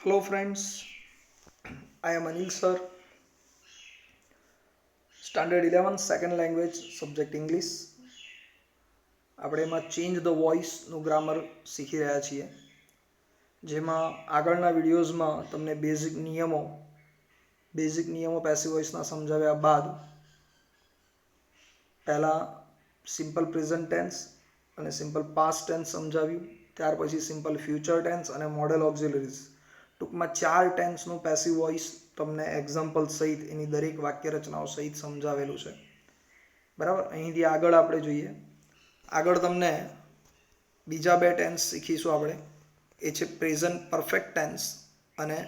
Hello friends, I am Anil sir, Standard 11 Second Language Subject English. આપણે એમાં change the વોઇસનું grammar શીખી રહ્યા છીએ, જેમાં આગળના વિડીયોઝમાં તમને બેઝિક નિયમો પેસિવ વોઇસના સમજાવ્યા બાદ પહેલાં સિમ્પલ પ્રેઝન્ટ ટેન્સ અને સિમ્પલ પાસ્ટ ટેન્સ સમજાવ્યું, ત્યાર પછી સિમ્પલ ફ્યુચર ટેન્સ અને મોડેલ ઓક્ઝિલરીઝ, ટૂંકમાં 4 ટેન્સનું પેસિવ વોઇસ તમને એક્ઝામ્પલ સહિત એની દરેક વાક્ય રચનાઓ સહિત સમજાવેલું છે. બરાબર, અહીંથી આગળ આપણે જોઈએ. આગળ તમને બીજા 2 ટેન્સ શીખીશું આપણે. એ છે પ્રેઝન્ટ પરફેક્ટ ટેન્સ અને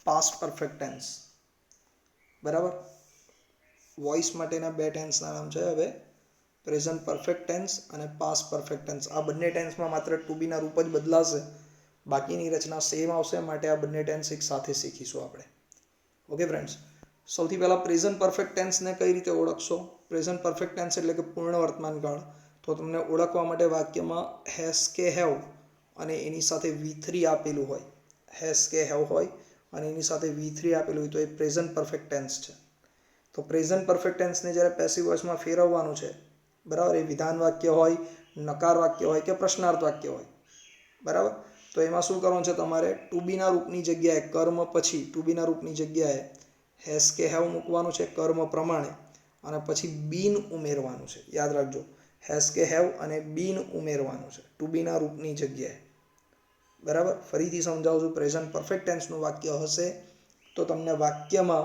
પાસ્ટ પરફેક્ટ ટેન્સ. બરાબર, વોઇસ માટેના 2 ટેન્સના નામ છે હવે પ્રેઝન્ટ પરફેક્ટ ટેન્સ અને પાસ્ટ પરફેક્ટ ટેન્સ. આ બંને ટેન્સમાં માત્ર ટુ બીના રૂપ જ બદલાશે, બાકીની રચના સેમ આવશે, માટે આ બંને ટેન્સ એક સાથે શીખીશું આપણે. ઓકે ફ્રેન્ડ્સ, સૌથી પહેલાં પ્રેઝન્ટ પરફેક્ટ ટેન્સને કઈ રીતે ઓળખશો? પ્રેઝન્ટ પરફેક્ટ ટેન્સ એટલે કે પૂર્ણ વર્તમાનકાળ. તો તમને ઓળખવા માટે વાક્યમાં હેઝ કે હેવ અને એની સાથે V3 આપેલું હોય, હેઝ કે હેવ હોય અને એની સાથે V3 આપેલું હોય તો એ પ્રેઝન્ટ પરફેક્ટ ટેન્સ છે. તો પ્રેઝન્ટ પરફેક્ટ ટેન્સને જ્યારે પેસિવ વોઇસમાં ફેરવવાનું છે, બરાબર, એ વિધાન વાક્ય હોય, નકાર વાક્ય હોય કે પ્રશ્નાર્થ વાક્ય હોય, બરાબર, તો એમાં શું કરવાનું છે તમારે? ટુ બીના રૂપની જગ્યાએ કર્મ પછી ટુ બીના રૂપની જગ્યાએ હેઝ કે હેવ મૂકવાનું છે કર્મ પ્રમાણે, અને પછી બીન ઉમેરવાનું છે. યાદ રાખજો, હેઝ કે હેવ અને બીન ઉમેરવાનું છે ટુ બીના રૂપની જગ્યાએ. બરાબર, ફરીથી સમજાવું છું. પ્રેઝન્ટ પરફેક્ટ ટેન્સનું વાક્ય હશે તો તમને વાક્યમાં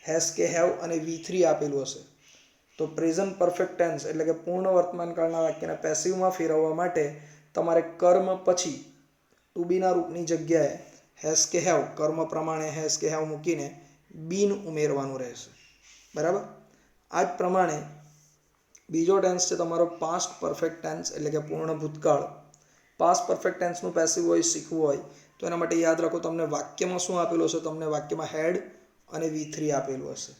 હેઝ કે હેવ અને V3 આપેલું હશે. તો પ્રેઝન્ટ પરફેક્ટ ટેન્સ એટલે કે પૂર્ણ વર્તમાનકાળના વાક્યને પેસિવમાં ફેરવવા માટે તમારે કર્મ પછી ટુ બીના રૂપની જગ્યાએ હેઝ કે હેવ કર્મ પ્રમાણે હેઝ કે હેવ મૂકીને બીન ઉમેરવાનું રહેશે. બરાબર, આ જ પ્રમાણે બીજો ટેન્સ છે તમારો પાસ્ટ પરફેક્ટ ટેન્સ એટલે કે પૂર્ણ ભૂતકાળ. પાસ્ટ પરફેક્ટ ટેન્સનું પેસિવ વોઇસ શીખવું હોય તો એના માટે યાદ રાખો, તમને વાક્યમાં શું આપેલું હશે? તમને વાક્યમાં હેડ અને V3 આપેલું હશે.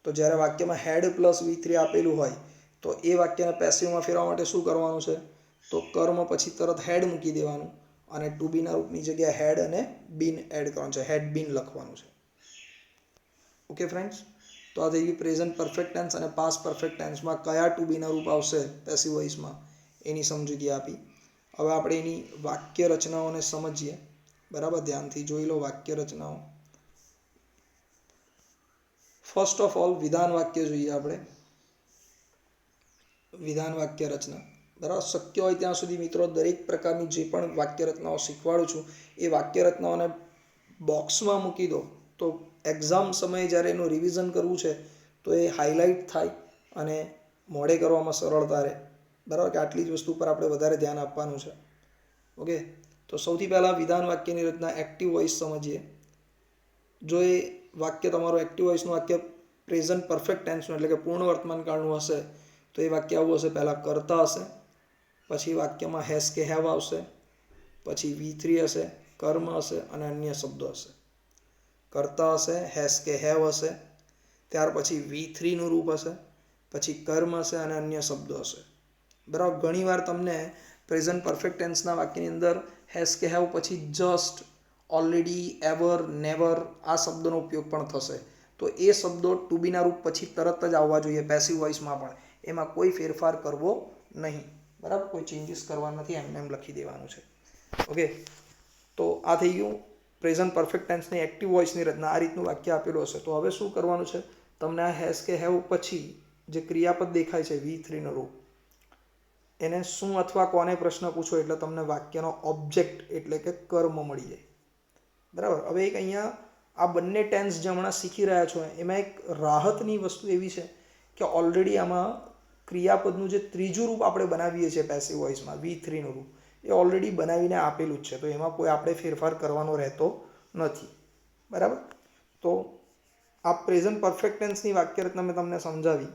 તો જ્યારે વાક્યમાં હેડ પ્લસ V3 આપેલું હોય તો એ વાક્યને પેસિવમાં ફેરવવા માટે શું કરવાનું છે? તો કર્મ પછી તરત હેડ મૂકી દેવાનું અને ટુ બીના રૂપની જગ્યાએ હેડ અને બીન એડ કરવાનું છે, હેડ બીન લખવાનું છે. ઓકે ફ્રેન્ડ્સ, તો આ થઈ ગયું પ્રેઝન્ટ પરફેક્ટ ટેન્સ અને પાસ્ટ પરફેક્ટ ટેન્સમાં કયા ટુ બીના રૂપ આવશે પેસિવ વોઇસમાં એની સમજૂતી આપી. હવે આપણે એની વાક્ય રચનાઓને સમજીએ. બરાબર, ધ્યાનથી જોઈ લો વાક્ય રચનાઓ. ફર્સ્ટ ઓફ ઓલ વિધાન વાક્ય જોઈએ આપણે. વિધાન વાક્ય રચના. બરાબર, શક્ય હોય ત્યાં સુધી મિત્રો દરેક પ્રકારની જે પણ વાક્ય રચનાઓ શીખવાડું છું એ વાક્ય રચનાઓને બોક્સમાં મૂકી દો, તો એક્ઝામ સમયે જ્યારે એનું રિવિઝન કરવું છે તો એ હાઇલાઇટ થાય અને મોડે કરવામાં સરળતા રહે. બરાબર, કે આટલી જ વસ્તુ પર આપણે વધારે ધ્યાન આપવાનું છે. ઓકે, તો સૌથી પહેલાં વિધાન વાક્યની રચના એક્ટિવ વોઇસ સમજીએ. જો એ વાક્ય તમારું એક્ટિવ વોઇસનું વાક્ય પ્રેઝન્ટ પરફેક્ટ ટેન્સનું એટલે કે પૂર્ણ વર્તમાનકાળનું હશે તો એ વાક્ય આવું હશે. પહેલાં કરતા હશે, પછી વાક્યમાં હેઝ કે હેવ આવશે, પછી V3 હશે, કર્મ હશે અને અન્ય શબ્દો હશે. કરતા હશે, હેઝ કે હેવ હશે, ત્યાર પછી V3નું રૂપ હશે, પછી કર્મ હશે અને અન્ય શબ્દો હશે. બરાબર, ઘણીવાર તમને પ્રેઝન્ટ પરફેક્ટ ટેન્સના વાક્યની અંદર હેઝ કે હેવ પછી જસ્ટ, ઓલરેડી, એવર, નેવર આ શબ્દોનો ઉપયોગ પણ થશે. તો એ શબ્દો ટુ બીના રૂપ પછી તરત જ આવવા જોઈએ પેસિવ વોઇસમાં પણ. એમાં કોઈ ફેરફાર કરવો નહીં. બરાબર, કોઈ ચેન્જીસ કરવા નથી, એમને એમ લખી દેવાનું છે. ઓકે, તો આ થઈ ગયું પ્રેઝન્ટ પરફેક્ટ ટેન્સની એક્ટિવ વોઇસની રચના. આ રીતનું વાક્ય આપેલું હશે. તો હવે શું કરવાનું છે? તમને આ હેઝ કે હેવ પછી જે ક્રિયાપદ દેખાય છે V3નું રૂપ, એને શું અથવા કોને પ્રશ્ન પૂછો એટલે તમને વાક્યનો ઓબ્જેક્ટ એટલે કે કર્મ મળી જાય. બરાબર, હવે એક અહીંયા આ બંને ટેન્સ જે હમણાં શીખી રહ્યા છો એમાં એક રાહતની વસ્તુ એવી છે કે ઓલરેડી આમાં ક્રિયાપદનું જે ત્રીજું રૂપ આપણે બનાવીએ છીએ પેસિવ વોઇસમાં V3નું રૂપ, એ ઓલરેડી બનાવીને આપેલું જ છે. તો એમાં કોઈ આપણે ફેરફાર કરવાનો રહેતો નથી. બરાબર, તો આ પ્રેઝન્ટ પરફેક્ટ ટેન્સની વાક્ય રચના મેં તમને સમજાવી.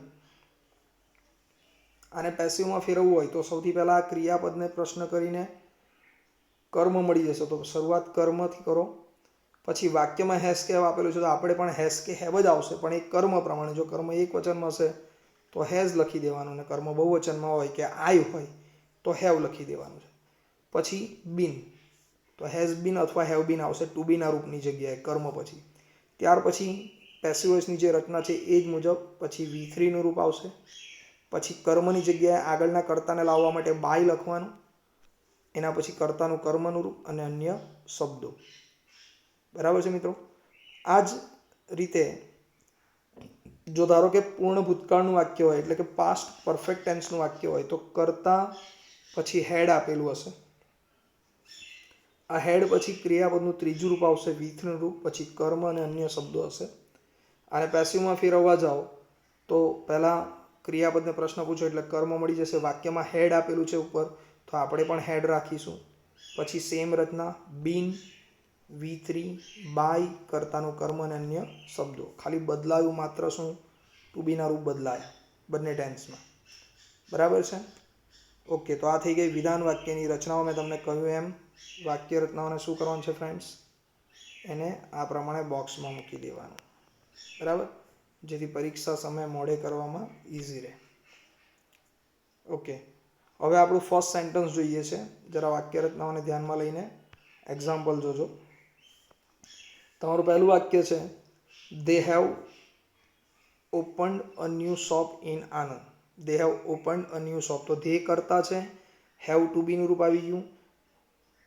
આને પેસિવમાં ફેરવવું હોય તો સૌથી પહેલાં આ ક્રિયાપદને પ્રશ્ન કરીને કર્મ મળી જશે. તો શરૂઆત કર્મથી કરો, પછી વાક્યમાં હેઝ કે હેવ આપેલું છે તો આપણે પણ હેઝ કે હેવ જ આવશે, પણ એ કર્મ પ્રમાણે. જો કર્મ એક વચનમાં હશે તો હેઝ લખી દેવાનું, અને કર્મ બહુવચનમાં હોય કે આઈ હોય તો હેવ લખી દેવાનું છે. પછી બીન. તો હેઝ બીન અથવા હેવ બીન આવશે ટુ બીના રૂપની જગ્યાએ કર્મ પછી. ત્યાર પછી પેસિવ વોઇસની જે રચના છે એ જ મુજબ પછી V3નું રૂપ આવશે. પછી કર્મની જગ્યાએ આગળના કર્તાને લાવવા માટે બાય લખવાનું, એના પછી કર્તાનું કર્મનું રૂપ અને અન્ય શબ્દો. બરાબર છે મિત્રો. આ જ રીતે જો ધારો કે પૂર્ણ ભૂતકાળનું વાક્ય હોય એટલે કે પાસ્ટ પરફેક્ટ ટેન્સનું વાક્ય હોય તો કર્તા પછી હેડ આપેલું હશે. આ હેડ પછી ક્રિયાપદનું ત્રીજું રૂપ આવશે V3નું રૂપ, પછી કર્મ અને અન્ય શબ્દો હશે. અને પેસિવમાં ફેરવવા જાઓ તો પહેલાં ક્રિયાપદને પ્રશ્ન પૂછો એટલે કર્મ મળી જશે. વાક્યમાં હેડ આપેલું છે ઉપર તો આપણે પણ હેડ રાખીશું. પછી same Rachna bin, V3, by, કર્તાનું કર્મ અને અન્ય શબ્દો. ખાલી બદલાયું માત્ર શું? ટુ બીના રૂપ બદલાયા બંને ટેન્સમાં. બરાબર છે. ઓકે, તો આ થઈ ગઈ વિધાન વાક્યની રચનાઓ. મેં તમને કહ્યું એમ વાક્ય રચનાઓને શું કરવાનું છે ફ્રેન્ડ્સ? એને આ પ્રમાણે બોક્સમાં મૂકી દેવાનું. બરાબર, જેથી પરીક્ષા સમયે મોડે કરવામાં ઇઝી રહે. ઓકે, હવે આપણું ફર્સ્ટ સેન્ટન્સ જોઈએ છે. જરા વાક્ય રચનાઓને ધ્યાનમાં લઈને એક્ઝામ્પલ જોજો. તમારું પહેલું વાક્ય છે they have opened a new shop in Anand. They have opened a new shop. તો ધે કરતા છે, હેવ ટુ બીનું રૂપ આવી ગયું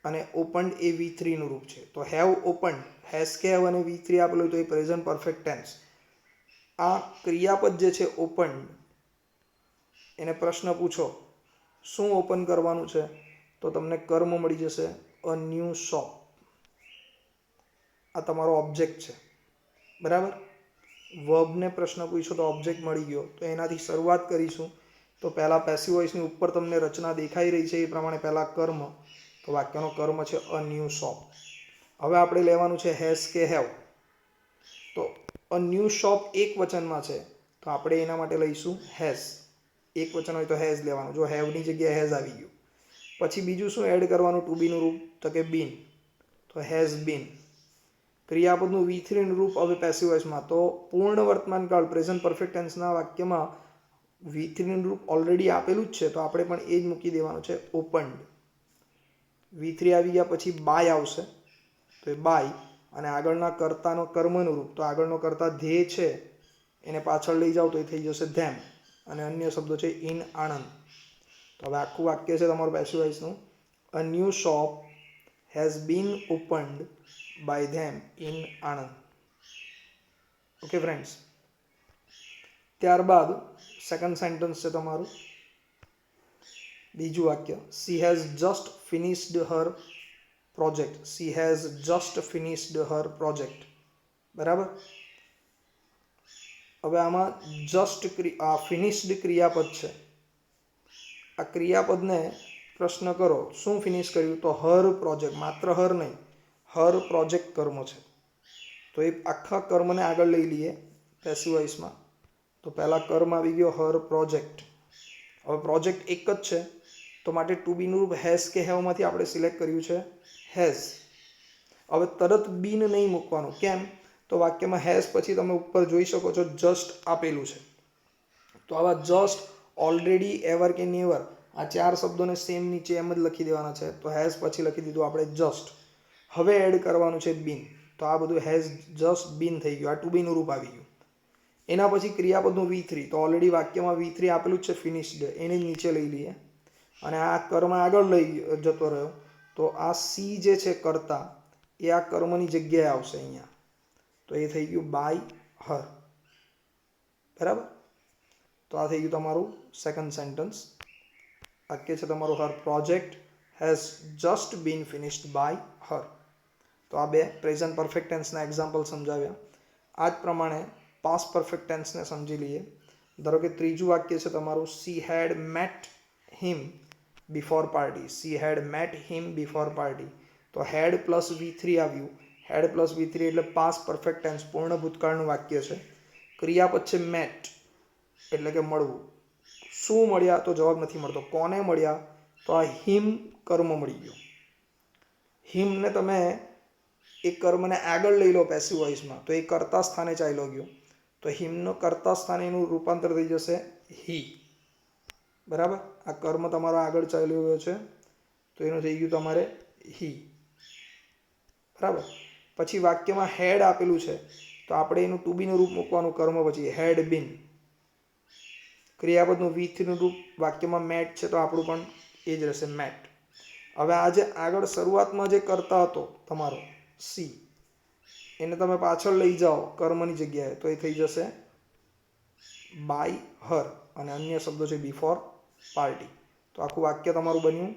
અને ઓપન્ડ એ V3નું રૂપ છે. તો હેવ ઓપન્ડ, હેઝ કે હેવ અને V3 આપેલું તો એ પ્રેઝન્ટ પરફેક્ટ ટેન્સ. આ ક્રિયાપદ જે છે ઓપન્ડ, એને પ્રશ્ન પૂછો શું ઓપન કરવાનું છે તો તમને કર્મ મળી જશે અ ન્યૂ શોપ. આ તમારો ઓબ્જેક્ટ છે. બરાબર, વર્બને પ્રશ્ન પૂછો તો ઓબ્જેક્ટ મળી ગયો. તો એનાથી શરૂઆત કરીશું. તો પહેલાં પેસિવ વોઇસની ઉપર તમને રચના દેખાઈ રહી છે એ પ્રમાણે પહેલાં કર્મ. તો વાક્યનો કર્મ છે અ ન્યૂ શોપ. હવે આપણે લેવાનું છે હેઝ કે હેવ. તો અ ન્યૂ શોપ એક વચનમાં છે તો આપણે એના માટે લઈશું હેઝ. એક વચન હોય તો હેઝ લેવાનું. જો હેવની જગ્યાએ હેઝ આવી ગયું. પછી બીજું શું એડ કરવાનું ટુ બીનું રૂપ? તો કે બીન. તો હેઝ બીન. ક્રિયાપદનું V3નું રૂપ હવે પેસિવ વોઇસમાં. તો પૂર્ણ વર્તમાનકાળ પ્રેઝન્ટ પરફેક્ટ ટેન્સના વાક્યમાં V3નું રૂપ ઓલરેડી આપેલું જ છે તો આપણે પણ એ જ મૂકી દેવાનું છે ઓપન્ડ. V3 આવી ગયા પછી બાય આવશે તો એ બાય અને આગળના કર્તાનો કર્મનું રૂપ. તો આગળનો કર્તા ધ્યેય છે એને પાછળ લઈ જાઓ તો એ થઈ જશે ધેમ અને અન્ય શબ્દો છે ઇન આનંદ. તો હવે આખું વાક્ય છે તમારું પેસિવ વોઇસનું a new shop has been opened by them in Anand. Okay friends. ત્યારબાદ સેકન્ડ સેન્ટન્સ છે તમારું બીજું વાક્ય she has just finished her project. She has just finished her project. બરાબર. હવે આમાં જસ્ટ ફિનિશ્ડ ક્રિયાપદ છે. આ ક્રિયાપદને પ્રશ્ન કરો શું ફિનિશ કર્યું? તો હર પ્રોજેક્ટ. માત્ર હર નહીં, હર પ્રોજેક્ટ કર્મ છે. તો એ આખા કર્મને આગળ લઈ લઈએ પેસિવ વોઇસમાં. તો પહેલાં કર્મ આવી ગયો હર પ્રોજેક્ટ. હવે પ્રોજેક્ટ એક જ છે તો માટે ટુ બીનું રૂપ હેઝ કે હેવમાંથી આપણે સિલેક્ટ કર્યું છે હેઝ. હવે તરત બીન નહીં મૂકવાનું. કેમ? તો વાક્યમાં હેઝ પછી તમે ઉપર જોઈ શકો છો જસ્ટ આપેલું છે. તો આવા જસ્ટ, ઓલરેડી, એવર કે નેવર આ ચાર શબ્દોને સેમ નીચે એમ જ લખી દેવાના છે. તો હેઝ પછી લખી દીધું આપણે જસ્ટ. હવે એડ કરવાનું છે બીન. તો આ બધું હેઝ જસ્ટ બીન થઈ ગયું. આ ટુ બીનું રૂપ આવી ગયું. એના પછી ક્રિયાપદનું V3. તો ઓલરેડી વાક્યમાં V3 આપેલું જ છે ફિનિશ્ડ, એને જ નીચે લઈ લઈએ અને આ કર્મ આગળ લઈ જતો રહ્યો. તો આ સી જે છે કર્તા એ આ કર્મની જગ્યાએ આવશે અહીંયા. તો એ થઈ ગયું બાય હર. બરાબર. તો આ થઈ ગયું તમારું સેકન્ડ સેન્ટન્સ. વાક્ય છે તમારું her project has just been finished by her. તો આ બે પ્રેઝન્ટ પરફેક્ટ ટેન્સના એક્ઝામ્પલ સમજાવ્યા. આ જ પ્રમાણે પાસ્ટ પરફેક્ટ ટેન્સને સમજી લઈએ. ધારો કે ત્રીજું વાક્ય છે તમારું she had mat him before party. She had mat him before party. તો હેડ પ્લસ V3 આવ્યું. હેડ પ્લસ V3 એટલે પાસ્ટ પરફેક્ટ ટેન્સ, પૂર્ણ ભૂતકાળનું વાક્ય છે. ક્રિયાપદ છે મેટ એટલે કે મળવું. શું મળ્યા? તો જવાબ નથી મળતો. કોને મળ્યા? તો આ હિમ કર્મ મળી ગયો. હિમને તમે એ કર્મને આગળ લઈ લો પેસિવ વોઇસમાં તો એ કર્તા સ્થાને ચાલ્યો ગયો. તો હિમનો કર્તા સ્થાને એનું રૂપાંતર થઈ જશે હી. બરાબર. આ કર્મ તમારો આગળ ચાલ્યો ગયો છે તો એનું થઈ ગયું તમારે હી. બરાબર. પછી વાક્યમાં હેડ આપેલું છે તો આપણે એનું ટુ બીનું રૂપ મૂકવાનું કર્મ પછી હેડ બીન. ક્રિયાપદનું V3નું રૂપ વાક્યમાં મેટ છે તો આપણું પણ એ જ રહેશે મેટ. હવે આ જે આગળ શરૂઆતમાં જે કરતા હતો તમારો સી, એને તમે પાછળ લઈ જાઓ કર્મની જગ્યાએ તો એ થઈ જશે બાય હર અને અન્ય શબ્દો છે બિફોર પાર્ટી. તો આખું વાક્ય તમારું બન્યું.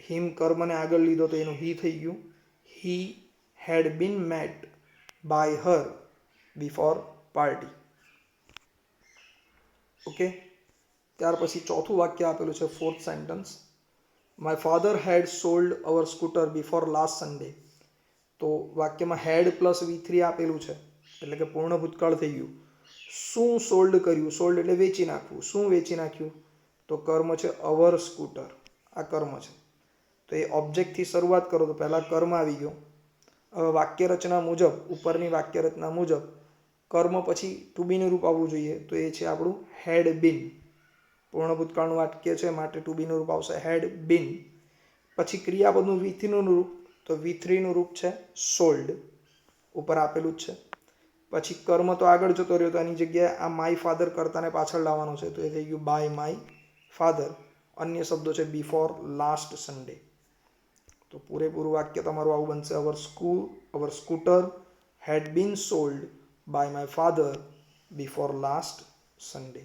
હિમ કર્મને આગળ લીધો તો એનું હી થઈ ગયું. He had been met by her before party. Okay. ત્યાર પછી ચોથું વાક્ય આપેલું છે fourth sentence. My father had sold our scooter before last Sunday. તો વાક્યમાં હેડ પ્લસ V3 આપેલું છે એટલે કે પૂર્ણ ભૂતકાળ થઈ ગયું. શું સોલ્ડ કર્યું? સોલ્ડ એટલે વેચી નાખવું. શું વેચી નાખ્યું? તો કર્મ છે અવર સ્કૂટર. આ કર્મ છે તો એ ઓબ્જેક્ટથી શરૂઆત કરો તો પહેલાં કર્મ આવી ગયો. હવે વાક્ય રચના મુજબ, ઉપરની વાક્ય રચના મુજબ કર્મ પછી ટુ બીનું રૂપ આવવું જોઈએ તો એ છે આપણું હેડ બીન. પૂર્ણ ભૂતકાળનું વાક્ય છે માટે ટુ બીનું રૂપ આવશે હેડ બીન. પછી ક્રિયાપદનું V3નું રૂપ તો V3નું રૂપ છે સોલ્ડ, ઉપર આપેલું જ છે. પછી કર્મ તો આગળ જતો રહ્યો તો એની જગ્યાએ આ માય ફાધર કર્તાને પાછળ લાવવાનો છે તો એ થઈ ગયું બાય માય ફાધર. અન્ય શબ્દો છે બિફોર લાસ્ટ સન્ડે. તો પૂરેપૂરું વાક્ય તમારું આવું બનશે. Our scooter had been sold by my father before last Sunday.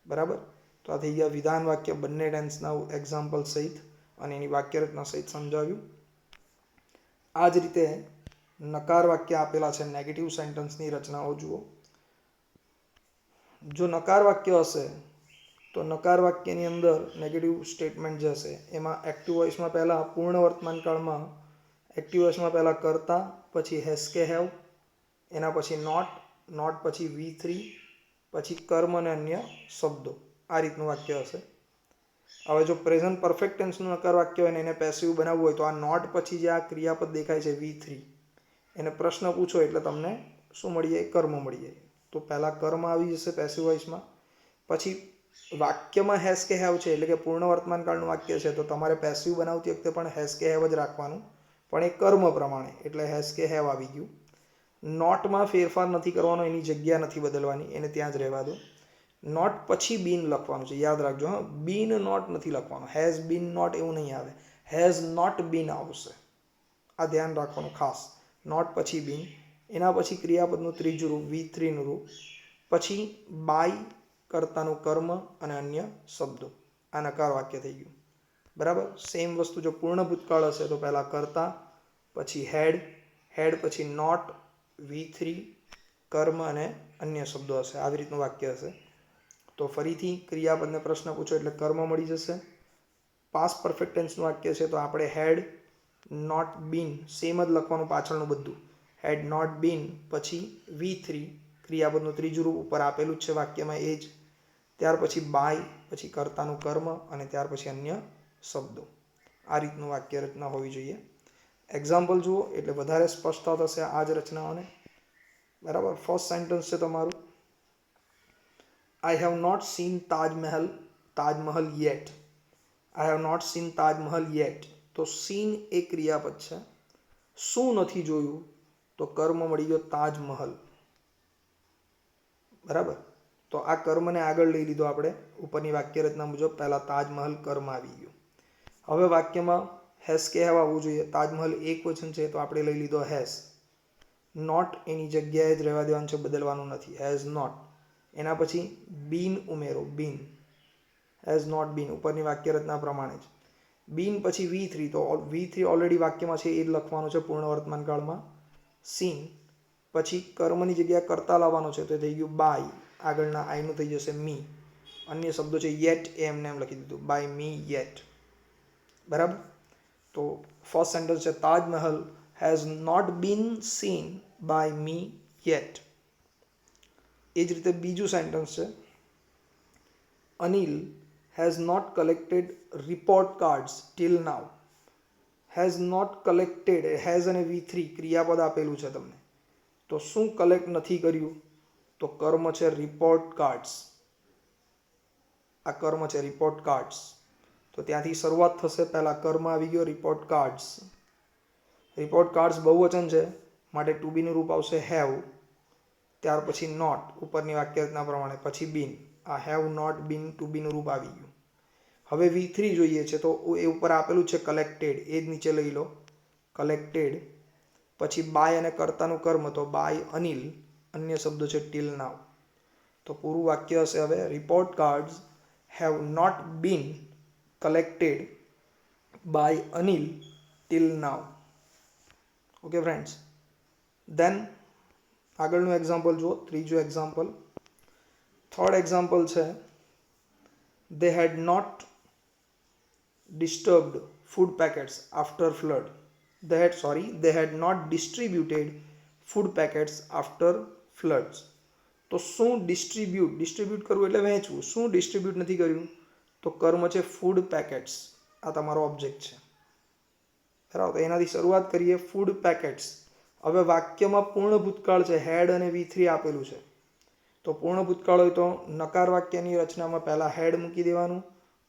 બરાબર. તો આ થઈ ગયા વિધાન વાક્ય બંને ટેન્સના એક્ઝામ્પલ સહિત અને એની વાક્યરચના સહિત સમજાવ્યું. આ જ રીતે નકાર વાક્ય આપેલા છે. નેગેટિવ સેન્ટન્સની રચનાઓ જુઓ. જો નકાર વાક્ય હશે તો નકાર વાક્યની અંદર નેગેટિવ સ્ટેટમેન્ટ જે હશે એમાં એક્ટિવ વોઇસમાં પહેલાં પૂર્ણ વર્તમાનકાળમાં એક્ટિવ વોઇસમાં પહેલાં કરતા, પછી હેઝ કે હેવ, એના પછી નોટ પછી V3, પછી કર્મ અને અન્ય શબ્દો. આ રીતનું વાક્ય હશે. હવે જો પ્રેઝન્ટ પરફેક્ટ ટેન્સનું નકાર વાક્ય હોય ને એને પેસિવ બનાવવું હોય તો આ નોટ પછી જે આ ક્રિયાપદ દેખાય છે V3 એને પ્રશ્ન પૂછો એટલે તમને શું મળી જાય? કર્મ મળી જાય. તો પહેલાં કર્મ આવી જશે પેસિવ વોઇસમાં. પછી વાક્યમાં હેઝ કે હેવ છે એટલે કે પૂર્ણ વર્તમાનકાળનું વાક્ય છે તો તમારે પેસિવ બનાવતી વખતે પણ હેઝ કે હેવ જ રાખવાનું, પણ એ કર્મ પ્રમાણે એટલે હેઝ કે હેવ આવી ગયું. નોટમાં ફેરફાર નથી કરવાનો, એની જગ્યા નથી બદલવાની, એને ત્યાં જ રહેવા દો. નોટ પછી બીન લખવાનું છે, યાદ રાખજો. હા, બીન નોટ નથી લખવાનું. હેઝ બીન નોટ એવું નહીં આવે, હેઝ નોટ બીન આવશે. આ ધ્યાન રાખવાનું ખાસ. નોટ પછી બીન, એના પછી ક્રિયાપદનું ત્રીજું રૂપ V3નું રૂપ, પછી બાય કર્તાનું કર્મ અને અન્ય શબ્દો. આ નકાર વાક્ય થઈ ગયું. બરાબર. સેમ વસ્તુ જો પૂર્ણ ભૂતકાળ હશે તો પહેલાં કરતા, પછી હેડ પછી નોટ, V3, કર્મ અને અન્ય શબ્દો હશે. આવી રીતનું વાક્ય હશે. તો ફરીથી ક્રિયાપદને પ્રશ્ન પૂછો એટલે કર્મ મળી જશે. પાસ્ટ પરફેક્ટ ટેન્સનું વાક્ય છે તો આપણે હેડ નોટ બીન, સેમ જ લખવાનું પાછળનું બધું. હેડ નોટ બીન પછી V3, ક્રિયાપદનું ત્રીજું રૂપ ઉપર આપેલું જ છે વાક્યમાં એ જ. ત્યાર પછી બાય, પછી કર્તાનું કર્મ અને ત્યાર પછી અન્ય શબ્દો. આ રીતનું વાક્ય રચના હોવી જોઈએ. એક્ઝામ્પલ જુઓ એટલે વધારે સ્પષ્ટતા થશે આ જ રચનાઓને. બરાબર. ફર્સ્ટ સેન્ટન્સ છે તમારું, I have not seen Taj Mahal yet. I have not seen Taj Mahal yet. તો સીન એ ક્રિયાપદ છે. શું નથી જોયું? તો કર્મ મળી ગયો તાજમહલ. બરાબર. તો આ કર્મને આગળ લઈ લીધો આપણે ઉપરની વાક્ય રચના મુજબ. પહેલાં તાજમહલ કર્મ આવી ગયું. હવે વાક્યમાં હેઝ કે હેવ આવવું જોઈએ. તાજમહલ એક વચન છે તો આપણે લઈ લીધો હેઝ. નોટ એની જગ્યાએ જ રહેવા દેવાનું છે, બદલવાનું નથી. Has not. એના પછી બીન ઉમેરો, બીન. હેઝ નોટ બીન, ઉપરની વાક્ય રચના પ્રમાણે જ. બીન પછી V3, તો V3 ઓલરેડી વાક્યમાં છે એ જ લખવાનું છે પૂર્ણ વર્તમાનકાળમાં. સીન પછી કર્મની જગ્યાએ કરતા લાવવાનો છે તો થઈ ગયું બાય, આગળના આઈનું થઈ જશે મી. અન્ય શબ્દો છે યેટ, એ એમને એમ લખી દીધું, બાય મી યેટ. બરાબર. તો ફર્સ્ટ સેન્ટેન્સ છે Taj Mahal has not been seen by me yet. એ જ રીતે બીજું સેન્ટેન્સ છે, Anil has not collected report cards till now. Has not collected, has અને V3 ક્રિયાપદ આપેલું છે તમને. તો શું કલેક્ટ નથી કર્યું? તો કર્મ છે રિપોર્ટ કાર્ડ્સ. આ કર્મ છે રિપોર્ટ કાર્ડ્સ. તો ત્યાંથી શરૂઆત થશે. પહેલાં કર્મ આવી ગયો રિપોર્ટ કાર્ડ્સ. રિપોર્ટ કાર્ડ્સ બહુવચન છે માટે ટુ બીનું રૂપ આવશે હેવ, ત્યાર પછી નોટ ઉપરની વાક્ય રચના પ્રમાણે, પછી બીન. આ હેવ નોટ બીન ટુ બીનું રૂપ આવી ગયું. હવે V3 જોઈએ છે તો એ ઉપર આપેલું છે કલેક્ટેડ, એ જ નીચે લઈ લો કલેક્ટેડ. પછી બાય અને કર્તાનું કર્મ તો બાય અનિલ, અન્ય શબ્દો છે ટીલ નાવ. તો પૂરું વાક્ય હશે હવે report cards have not been collected by Anil till now. Okay friends, then આગળનું એક્ઝામ્પલ જુઓ, ત્રીજું એક્ઝામ્પલ. થર્ડ એક્ઝામ્પલ છે they had not disturbed food packets after flood. They had not distributed food packets after floods. તો શું distribute કરવું એટલે વહેંચવું, શું distribute નથી કર્યું? તો કર્મ છે ફૂડ પેકેટ્સ. આ તમારો ઓબ્જેક્ટ છે, બરાબર. તો એનાથી શરૂઆત કરીએ. Food packets. હવે વાક્યમાં પૂર્ણ ભૂતકાળ છે, હેડ અને V3 આપેલું છે. તો પૂર્ણ ભૂતકાળ હોય તો નકાર વાક્યની રચનામાં પહેલાં હેડ મૂકી દેવાનું,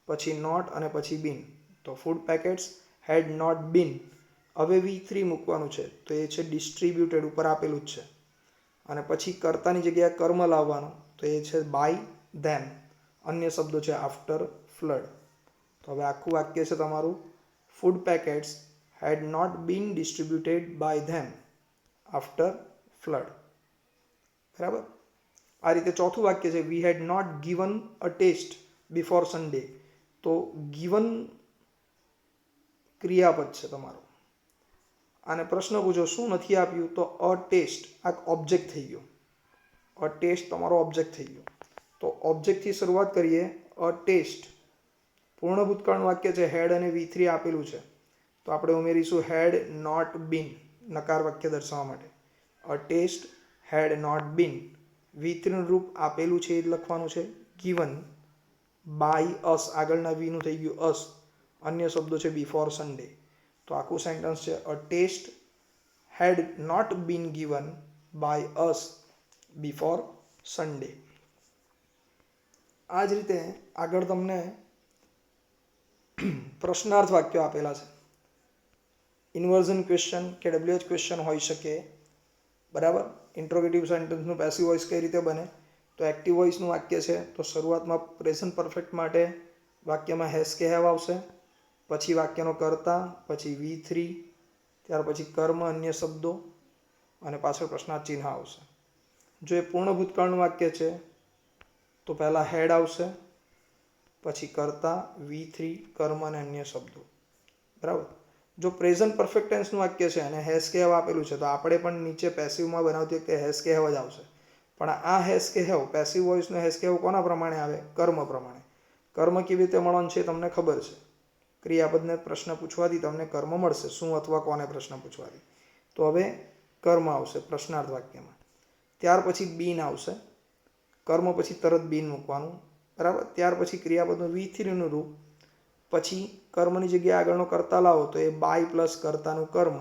પછી નોટ અને પછી બીન. તો food packets had not been. હવે V3 મૂકવાનું છે તો એ છે ડિસ્ટ્રીબ્યુટેડ, ઉપર આપેલું જ છે. અને પછી કર્તાની જગ્યાએ કર્મ લાવવાનું તો એ છે બાય ધેમ, અન્ય શબ્દો છે આફ્ટર ફ્લડ. તો હવે આખું વાક્ય છે તમારું food packets had not been distributed by them after flood. બરાબર. આ રીતે ચોથું વાક્ય છે we had not given a test before Sunday. તો ગિવન ક્રિયાપદ છે તમારું. આને પ્રશ્ન પૂછો શું નથી આપ્યું? તો અ ટેસ્ટ આ ઓબ્જેક્ટ થઈ ગયો. અ ટેસ્ટ તમારો ઓબ્જેક્ટ થઈ ગયો. તો ઓબ્જેક્ટથી શરૂઆત કરીએ. અ ટેસ્ટ પૂર્ણ ભૂતકાળનું વાક્ય છે, હેડ અને V3 આપેલું છે તો આપણે ઉમેરીશું હેડ નોટ બીન, નકાર વાક્ય દર્શાવવા માટે. અ ટેસ્ટ હેડ નોટ બીન. V3નું રૂપ આપેલું છે એ જ લખવાનું છે. ગિવન બાય અસ, આગળના વીનું થઈ ગયું અસ, અન્ય શબ્દો છે બિફોર સન્ડે. તો આખું સેન્ટન્સ છે a test had not been given by us before Sunday. આ જ રીતે આગળ તમને પ્રશ્નાર્થ વાક્યો આપેલા છે. ઇન્વર્ઝન ક્વેશ્ચન કે WH ક્વેશ્ચન હોઈ શકે, બરાબર. ઇન્ટ્રોગેટિવ સેન્ટેન્સનું પેસિવ વોઇસ કઈ રીતે બને? તો એક્ટિવ વોઇસનું વાક્ય છે તો શરૂઆતમાં પ્રેઝન્ટ પરફેક્ટ માટે વાક્યમાં હેઝ કે હેવ આવશે, પછી વાક્યનો કર્તા, પછી V3, ત્યાર પછી કર્મ, અન્ય શબ્દો અને પાછળ પ્રશ્નાર્થ ચિહ્ન આવશે. જો એ પૂર્ણ ભૂતકાળનું વાક્ય છે તો પહેલાં હેડ આવશે, પછી કર્તા, V3, કર્મ અને અન્ય શબ્દો, બરાબર. જો પ્રેઝન્ટ પરફેક્ટ ટેન્સનું વાક્ય છે અને હેઝ કે હેવ આપેલું છે તો આપણે પણ નીચે પેસિવમાં બનાવતી વખતે હેઝ કે હેવ જ આવશે. પણ આ હેઝ કે હેવ, પેસિવ વોઇસનો હેઝ કે હેવ કોના પ્રમાણે આવે? કર્મ પ્રમાણે. કર્મ કેવી રીતે મળવાનું છે તમને ખબર છે. ક્રિયાપદને પ્રશ્ન પૂછવાથી તમને કર્મ મળશે, શું અથવા કોને પ્રશ્ન પૂછવાથી. તો હવે કર્મ આવશે પ્રશ્નાર્થ વાક્યમાં. ત્યાર પછી બીન આવશે, કર્મ પછી તરત બીન મૂકવાનું, બરાબર. ત્યાર પછી ક્રિયાપદનું V3નું રૂપ, પછી કર્મની જગ્યાએ આગળનો કર્તા લાવો તો એ બાય પ્લસ કર્તાનું કર્મ,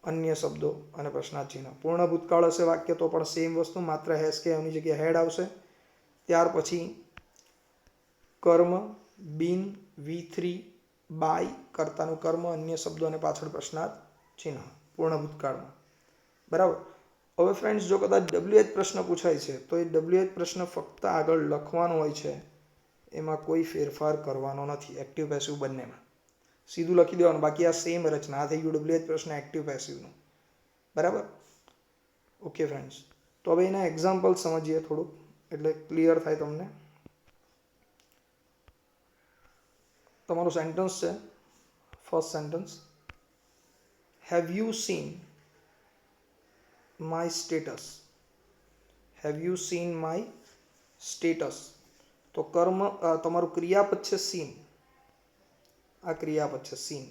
અન્ય શબ્દો અને પ્રશ્નાર્થ ચિહ્ન. પૂર્ણ ભૂતકાળ હશે વાક્ય તો પણ સેમ વસ્તુ, માત્ર હેઝ કે હેવની જગ્યાએ હેડ આવશે. ત્યાર પછી કર્મ, બીન, V3, બાય, કર્તાનું કર્મ, અન્ય શબ્દો અને પાછળ પ્રશ્નાર્થ ચિહ્ન પૂર્ણ ભૂતકાળમાં, બરાબર. હવે ફ્રેન્ડ્સ, જો કદાચ WH પ્રશ્ન પૂછાય છે તો એ WH પ્રશ્ન ફક્ત આગળ લખવાનો હોય છે, એમાં કોઈ ફેરફાર કરવાનો નથી. એક્ટિવ પેસિવ બંનેમાં સીધું લખી દેવાનું, બાકી આ સેમ રચના. આ થઈ ગયું WH પ્રશ્ન એક્ટિવ પેસિવનું, બરાબર. ઓકે ફ્રેન્ડ્સ, તો હવે એના એક્ઝામ્પલ સમજીએ થોડુંક, એટલે ક્લિયર થાય તમને. તમારું સેન્ટન્સ છે, first sentence, have you seen my status. Have you seen my status. તો કર્મ તમારું ક્રિયાપદ છે સીન, આ ક્રિયાપદ છે સીન.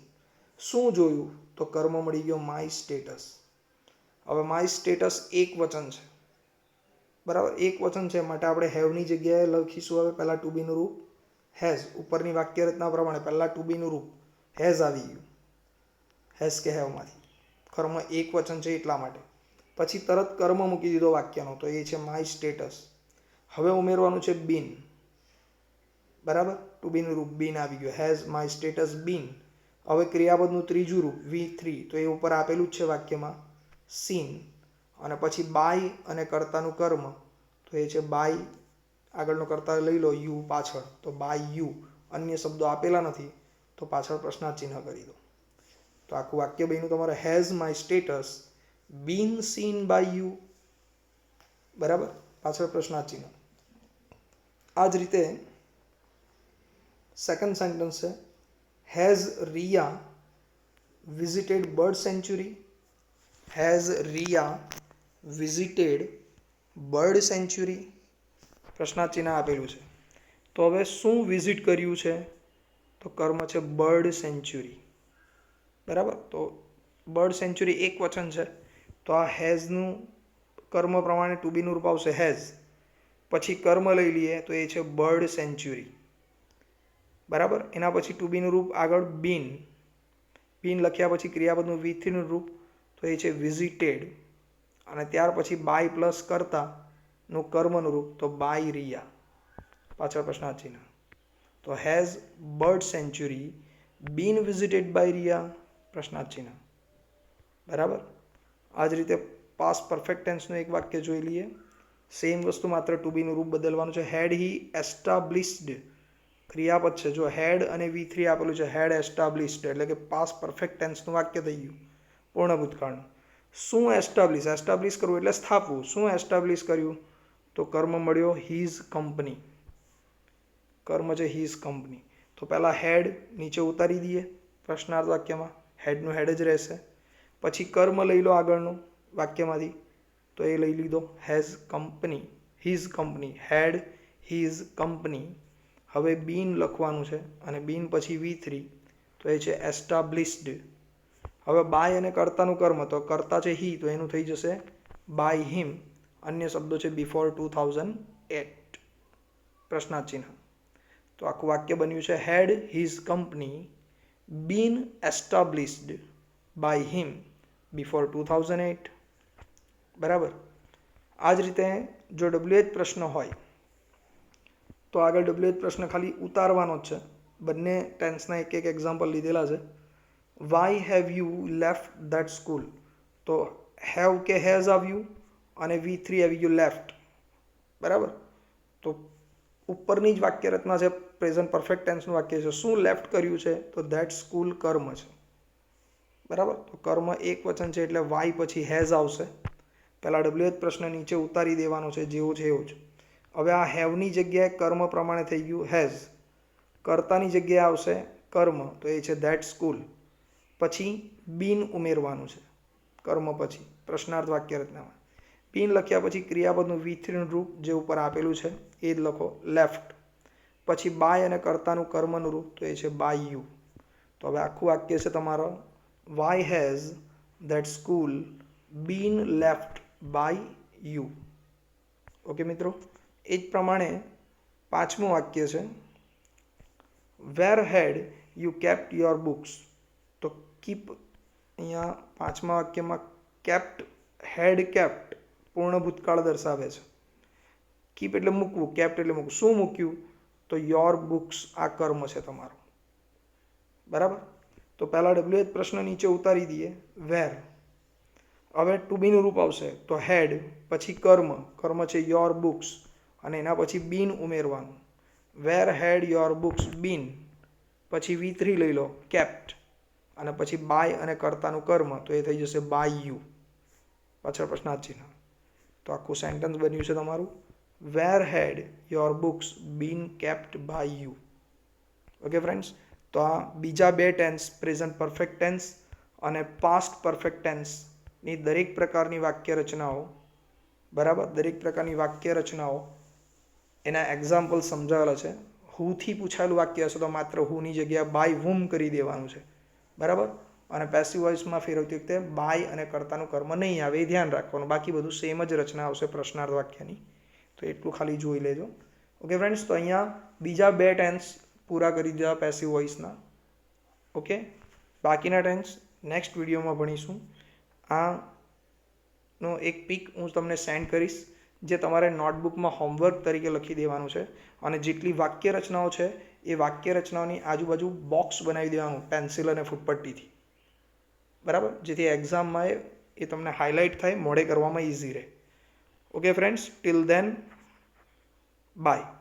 શું જોયું? તો કર્મ મળી ગયો માય સ્ટેટસ. હવે માય સ્ટેટસ એક વચન છે, બરાબર. એક વચન છે માટે આપણે હેવની જગ્યાએ લખીશું હવે પહેલાં ટુ બીનું રૂપ હેઝ. ઉપરની વાક્ય રચના પ્રમાણે પહેલાં ટુ બીનું રૂપ હેઝ આવી ગયું, હેઝ કે હેવમાંથી. કર્મ એક વચન છે એટલા માટે. પછી તરત કર્મ મૂકી દીધો વાક્યનો તો એ છે માય સ્ટેટસ. હવે ઉમેરવાનું છે બીન, બરાબર. ટુ બીનું રૂપ બીન આવી ગયું, હેઝ માય સ્ટેટસ બીન, હવે ક્રિયાપદનું ત્રીજું રૂપ V3 તો એ ઉપર આપેલું જ છે વાક્યમાં સીન, અને પછી બાય અને કર્તાનું કર્મ તો એ છે બાય, આગળનો કર્તા લઈ લો યુ પાછળ તો બાય યુ, અન્ય શબ્દો આપેલા નથી તો પાછળ પ્રશ્નાર્થ ચિહ્ન કરી દો. તો આખું વાક્ય બન્યું તમારે has my status been seen by you, બરાબર, પાછળ પ્રશ્નાર્થ ચિહ્ન. આ જ રીતે સેકન્ડ સેન્ટેન્સ છે has Riya visited bird sanctuary, has Riya visited bird sanctuary, પ્રશ્નાર્થ ચિહ્ન આપેલું છે. તો હવે શું વિઝિટ કર્યું છે? તો કર્મ છે બર્ડ સેન્ચ્યુરી, બરાબર. તો બર્ડ સેન્ચ્યુરી એક વચન છે તો આ હેઝનું કર્મ પ્રમાણે ટુ બીનું રૂપ આવશે હેઝ, પછી કર્મ લઈ લઈએ તો એ છે બર્ડ સેન્ચ્યુરી, બરાબર. એના પછી ટુ બીનું રૂપ આગળ બીન, બીન લખ્યા પછી ક્રિયાપદનું V3નું રૂપ તો એ છે વિઝિટેડ, અને ત્યાર પછી બાય પ્લસ કર્તાનું કર્મનું રૂપ તો બાય રિયા, પાછળ પ્રશ્નાર્થ ચિહ્ન. તો has bird sanctuary been visited by Riya, પ્રશ્નાર્થ ચિહ્ન, બરાબર. આ જ રીતે પાસ્ટ પરફેક્ટ ટેન્સનું એક વાક્ય જોઈ લઈએ. સેમ વસ્તુ, માત્ર ટુ બીનું રૂપ બદલવાનું છે. હેડ હી એસ્ટાબ્લિશ્ડ, ક્રિયાપદ છે, જો હેડ અને V3 આપેલું છે હેડ એસ્ટાબ્લિશ્ડ એટલે કે પાસ્ટ પરફેક્ટ ટેન્સનું વાક્ય થઈ ગયું, પૂર્ણ ભૂતકાળનું. શું એસ્ટાબ્લિશ, એસ્ટાબ્લિશ કરવું એટલે સ્થાપવું. શું એસ્ટાબ્લિશ કર્યું? તો કર્મ મળ્યો હીઝ કંપની, કર્મ છે હીઝ કંપની. તો પહેલાં હેડ નીચે ઉતારી દઈએ પ્રશ્નાર્થ વાક્યમાં, હેડનું હેડ જ રહેશે. પછી કર્મ લઈ લો આગળનું વાક્યમાંથી તો એ લઈ લીધો has company, his company, had his company. હવે બીન લખવાનું છે અને બીન પછી V3 તો એ છે એસ્ટાબ્લિશ્ડ. હવે બાય અને કર્તાનું કર્મ, તો કર્તા છે હી તો એનું થઈ જશે બાય હિમ, અન્ય શબ્દો છે બિફોર 2008, પ્રશ્નાર્થ ચિહ્ન. તો આખું વાક્ય બન્યું છે had his company been established by him before 2008, બરાબર. આ જ રીતે જો WH પ્રશ્ન હોય તો આગળ WH પ્રશ્ન ખાલી ઉતારવાનો જ છે. બંને ટેન્સના એક એક એક્ઝામ્પલ લીધેલા છે. Why have you left that school, તો હેવ કે હેઝ આવ્યું અને V3 આવી ગયું લેફ્ટ, બરાબર. તો ઉપરની જ વાક્ય રચના છે, પ્રેઝન્ટ પરફેક્ટ ટેન્સનું વાક્ય છે. શું લેફ્ટ કર્યું છે? તો ધેટ સ્કૂલ કર્મ છે, બરાબર. તો કર્મ એક વચન છે એટલે વાય પછી હેઝ આવશે. પહેલાં WH પ્રશ્ન નીચે ઉતારી દેવાનો છે જેવું છે એવું જ. હવે આ હેવની જગ્યાએ કર્મ પ્રમાણે થઈ ગયું હેઝ, કર્તાની જગ્યાએ આવશે કર્મ તો એ છે ધેટ સ્કૂલ, પછી બીન ઉમેરવાનું છે કર્મ પછી પ્રશ્નાર્થ વાક્ય રચનામાં. બીન લખ્યા પછી ક્રિયાપદનું V3નું રૂપ જે ઉપર આપેલું છે એ જ લખો લેફ્ટ, પછી બાય અને કર્તાનું કર્મનું રૂપ તો એ છે બાય યુ. તો હવે આખું વાક્ય છે તમારો why has that school been left by you. Okay મિત્રો. એ જ પ્રમાણે પાંચમું વાક્ય છે where had you kept your books, તો કીપ, અહીંયા પાંચમા વાક્યમાં કેપ્ટ, હેડ કેપ્ટ પૂર્ણ ભૂતકાળ દર્શાવે છે. કીપ એટલે મૂકવું, કેપ્ટ એટલે મૂકવું. શું મૂક્યું? તો યોર બુક્સ, આ કર્મ છે તમારો, બરાબર. તો પહેલાં WH પ્રશ્ન નીચે ઉતારી દઈએ વેર. હવે ટુ બીનું રૂપ આવશે તો હેડ પછી કર્મ, કર્મ છે યોર બુક્સ અને એના પછી બીન ઉમેરવાનું. વેર હેડ યોર બુક્સ બીન, પછી V3 લઈ લો કેપ્ટ, અને પછી બાય અને કર્તાનું કર્મ તો એ થઈ જશે બાય યુ, પાછળ પ્રશ્નાર્થ ચિહ્ન. તો આખું સેન્ટેન્સ બન્યું છે તમારું where had your books been kept by you. Okay friends. તો આ બીજા બે ટેન્સ, પ્રેઝન્ટ પરફેક્ટ ટેન્સ અને પાસ્ટ પરફેક્ટ ટેન્સની દરેક પ્રકારની વાક્ય રચનાઓ, બરાબર, દરેક પ્રકારની વાક્ય રચનાઓ એના એક્ઝામ્પલ સમજાવેલા છે. હુથી પૂછાયેલું વાક્ય હશે તો માત્ર હુની જગ્યાએ બાય હુમ કરી દેવાનું છે, બરાબર. અને પેસિવ વોઇસમાં ફેરવતી વખતે બાય અને કર્તાનું કર્મ નહીં આવે, એ ધ્યાન રાખવાનું. બાકી બધું સેમ જ રચના આવશે પ્રશ્નાર્થ વાક્યની, તો એટલું ખાલી જોઈ લેજો. Okay friends. તો અહીંયા બીજા બે ટેન્સ પૂરા કરી દીધા પેસિવ વોઇસના. ઓકે. બાકીના ટેન્સ નેક્સ્ટ વિડીયોમાં ભણીશું. આનો એક પિક હું તમને સેન્ડ કરીશ જે તમારે નોટબુકમાં હોમવર્ક તરીકે લખી દેવાનું છે, અને જેટલી વાક્ય રચનાઓ છે એ વાક્ય રચનાઓની આજુબાજુ બોક્સ બનાવી દેવાનું પેન્સિલ અને ફૂટપટ્ટીથી, બરાબર, જેથી એક્ઝામમાં એ તમને હાઇલાઇટ થાય, મોડે કરવામાં ઇઝી રહે. Okay friends, till then by.